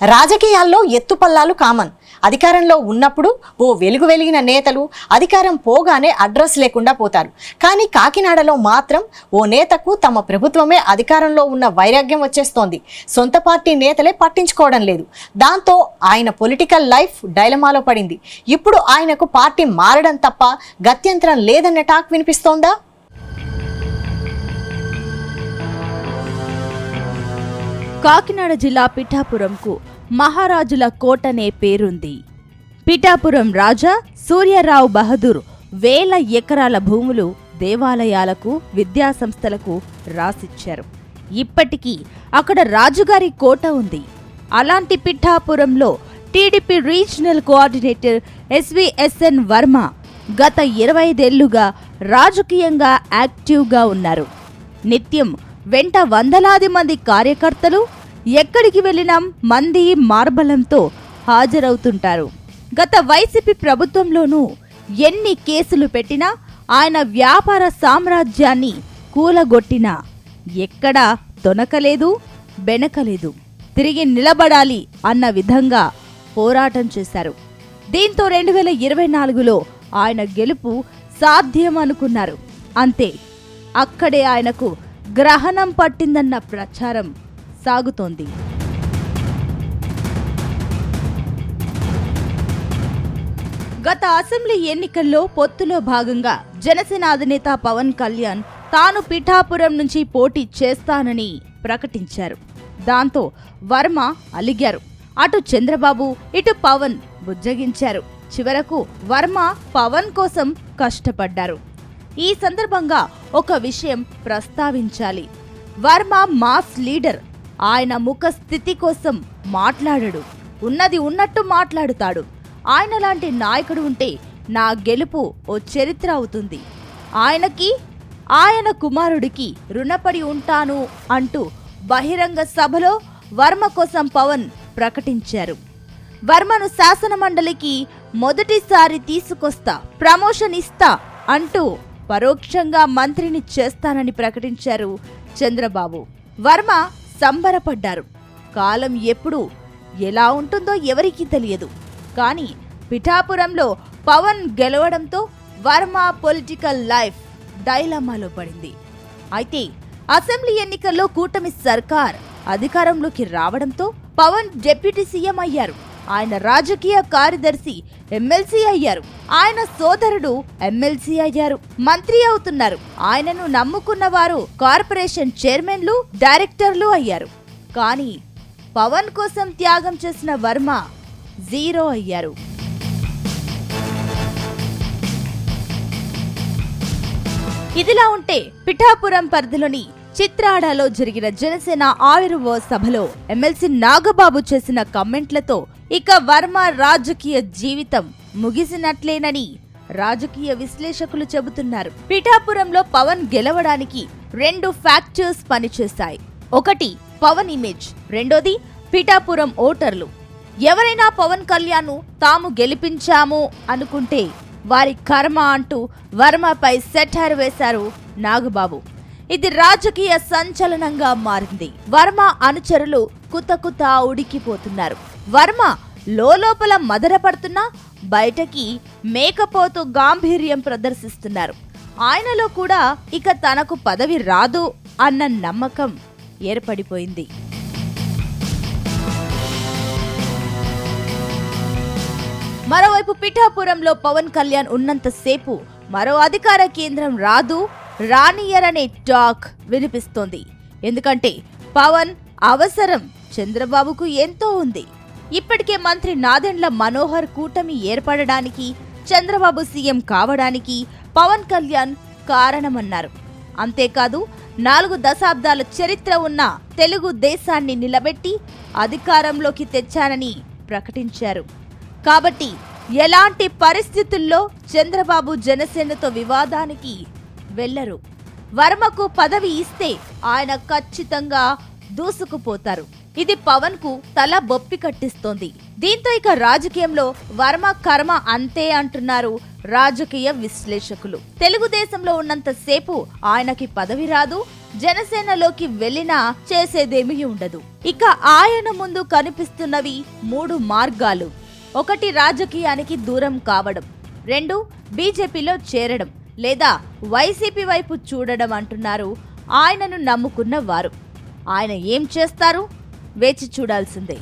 రాజకీయాల్లో ఎత్తుపల్లాలు కామన్. అధికారంలో ఉన్నప్పుడు ఓ వెలుగు వెలిగిన నేతలు అధికారం పోగానే అడ్రస్ లేకుండా పోతారు. కానీ కాకినాడలో మాత్రం ఓ నేతకు తమ ప్రభుత్వమే అధికారంలో ఉన్న వైరాగ్యం వచ్చేస్తోంది. సొంత పార్టీ నేతలే పట్టించుకోవడం లేదు. దాంతో ఆయన పొలిటికల్ లైఫ్ డైలమాలో పడింది. ఇప్పుడు ఆయనకు పార్టీ మారడం తప్ప గత్యంతరం లేదన్న టాక్ వినిపిస్తోందా? కాకినాడ జిల్లా పిఠాపురంకు మహారాజుల కోటనే పేరుంది. పిఠాపురం రాజా సూర్యరావు బహదూర్ వేల ఎకరాల భూములు దేవాలయాలకు, విద్యాసంస్థలకు రాసిచ్చారు. ఇప్పటికీ అక్కడ రాజుగారి కోట ఉంది. అలాంటి పిఠాపురంలో TDP regional coordinator SVSN Varma గత 25 ఏళ్లుగా రాజకీయంగా యాక్టివ్గా ఉన్నారు. నిత్యం వెంట వందలాది మంది కార్యకర్తలు ఎక్కడికి వెళ్ళినా మంది మార్బలంతో హాజరవుతుంటారు. గత వైసీపీ ప్రభుత్వంలోనూ ఎన్ని కేసులు పెట్టినా, ఆయన వ్యాపార సామ్రాజ్యాన్ని కూలగొట్టినా ఎక్కడా తొనకలేదు, బెనకలేదు. తిరిగి నిలబడాలి అన్న విధంగా పోరాటం చేశారు. దీంతో 2024లో ఆయన గెలుపు సాధ్యమనుకున్నారు. అంతే, అక్కడే ఆయనకు గ్రహణం పట్టిందన్న ప్రచారం సాగుతోంది. గత అసెంబ్లీ ఎన్నికల్లో పొత్తులో భాగంగా జనసేన అధినేత పవన్ కళ్యాణ్ తాను పిఠాపురం నుంచి పోటీ చేస్తానని ప్రకటించారు. దాంతో వర్మ అలిగారు. అటు చంద్రబాబు, ఇటు పవన్ బుజ్జగించారు. చివరకు వర్మ పవన్ కోసం కష్టపడ్డారు. ఈ సందర్భంగా ఒక విషయం ప్రస్తావించాలి. Varma mass leader. ఆయన ముఖ స్థితి కోసం మాట్లాడడు, ఉన్నది ఉన్నట్టు మాట్లాడుతాడు. ఆయన లాంటి నాయకుడు ఉంటే నా గెలుపు ఓ చరిత్ర అవుతుంది. ఆయనకి, ఆయన కుమారుడికి రుణపడి ఉంటాను అంటూ బహిరంగ సభలో వర్మ కోసం పవన్ ప్రకటించారు. వర్మను శాసనమండలికి మొదటిసారి తీసుకొస్తా, ప్రమోషన్ ఇస్తా అంటూ పరోక్షంగా మంత్రిని చేస్తానని ప్రకటించారు చంద్రబాబు. వర్మ సంబరపడ్డారు. కాలం ఎప్పుడు ఎలా ఉంటుందో ఎవరికీ తెలియదు. కానీ పిఠాపురంలో పవన్ గెలవడంతో వర్మ పొలిటికల్ లైఫ్ డైలమాలో పడింది. అయితే అసెంబ్లీ ఎన్నికల్లో కూటమి సర్కార్ అధికారంలోకి రావడంతో పవన్ డిప్యూటీ సీఎం అయ్యారు. ఆయన రాజకీయ కార్యదర్శి ఎమ్మెల్సీ అయ్యారు. ఆయన సోదరుడు ఎమ్మెల్సీ అయ్యారు, మంత్రి అవుతున్నారు. ఆయనను నమ్ముకున్న వారు కార్పొరేషన్ చైర్మన్లు, డైరెక్టర్లు అయ్యారు. కానీ పవన్ కోసం త్యాగం చేసిన వర్మ జీరో అయ్యారు. ఇదిలా ఉంటే పిఠాపురం పరిధిలోని చిత్రాడలో జరిగిన జనసేన ఆవిర్భావ సభలో ఎమ్మెల్సీ నాగబాబు చేసిన కమెంట్లతో ఇక వర్మ రాజకీయ జీవితం ముగిసినట్లేనని రాజకీయ విశ్లేషకులు చెబుతున్నారు. పిఠాపురంలో పవన్ గెలవడానికి 2 ఫ్యాక్టర్స్ పనిచేశాయి. ఒకటి పవన్ ఇమేజ్, రెండోది పిఠాపురం ఓటర్లు. ఎవరైనా పవన్ కళ్యాణ్ తాము గెలిపించాము అనుకుంటే వారి కర్మ అంటూ వర్మపై సెటైర్ వేశారు నాగబాబు. ఇది రాజకీయ సంచలనంగా మారింది. వర్మ అనుచరులు కుతకుత ఉడికిపోతున్నారు. వర్మ లోపల మదనపడుతున్నా బయటకి మేకపోతూ గాంభీర్యం ప్రదర్శిస్తున్నారు. ఆయనలో కూడా ఇక తనకు పదవి రాదు అన్న నమ్మకం ఏర్పడిపోయింది. మరోవైపు పిఠాపురంలో పవన్ కళ్యాణ్ ఉన్నంతసేపు మరో అధికార కేంద్రం రాదు, రానియరనే టాక్ వినిపిస్తోంది. ఎందుకంటే పవన్ అవసరం చంద్రబాబుకు ఎంతో ఉంది. ఇప్పటికే మంత్రి నాదెండ్ల మనోహర్ కూటమి ఏర్పడడానికి, చంద్రబాబు సీఎం కావడానికి పవన్ కళ్యాణ్ కారణమన్నారు. అంతేకాదు 4 దశాబ్దాల చరిత్ర ఉన్న తెలుగు దేశాన్ని నిలబెట్టి అధికారంలోకి తెచ్చానని ప్రకటించారు. కాబట్టి ఎలాంటి పరిస్థితుల్లో చంద్రబాబు జనసేనతో వివాదానికి వెళ్లరు. వర్మకు పదవి ఇస్తే ఆయన ఖచ్చితంగా దూసుకుపోతారు. ఇది పవన్ కు తల బొప్పి కట్టిస్తోంది. దీంతో ఇక రాజకీయంలో వర్మ కర్మ అంతే అంటున్నారు రాజకీయ విశ్లేషకులు. తెలుగుదేశంలో ఉన్నంత సేపు ఆయనకి పదవి రాదు, జనసేనలోకి వెళ్ళినా చేసేదేమీ ఉండదు. ఇక ఆయన ముందు కనిపిస్తున్నవి 3 మార్గాలు. 1 రాజకీయానికి దూరం కావడం, 2 బీజేపీలో చేరడం, లేదా వైసీపీ వైపు చూడడం అంటున్నారు ఆయనను నమ్ముకున్న వారు. ఆయన ఏం చేస్తారు వేచి చూడాల్సిందే.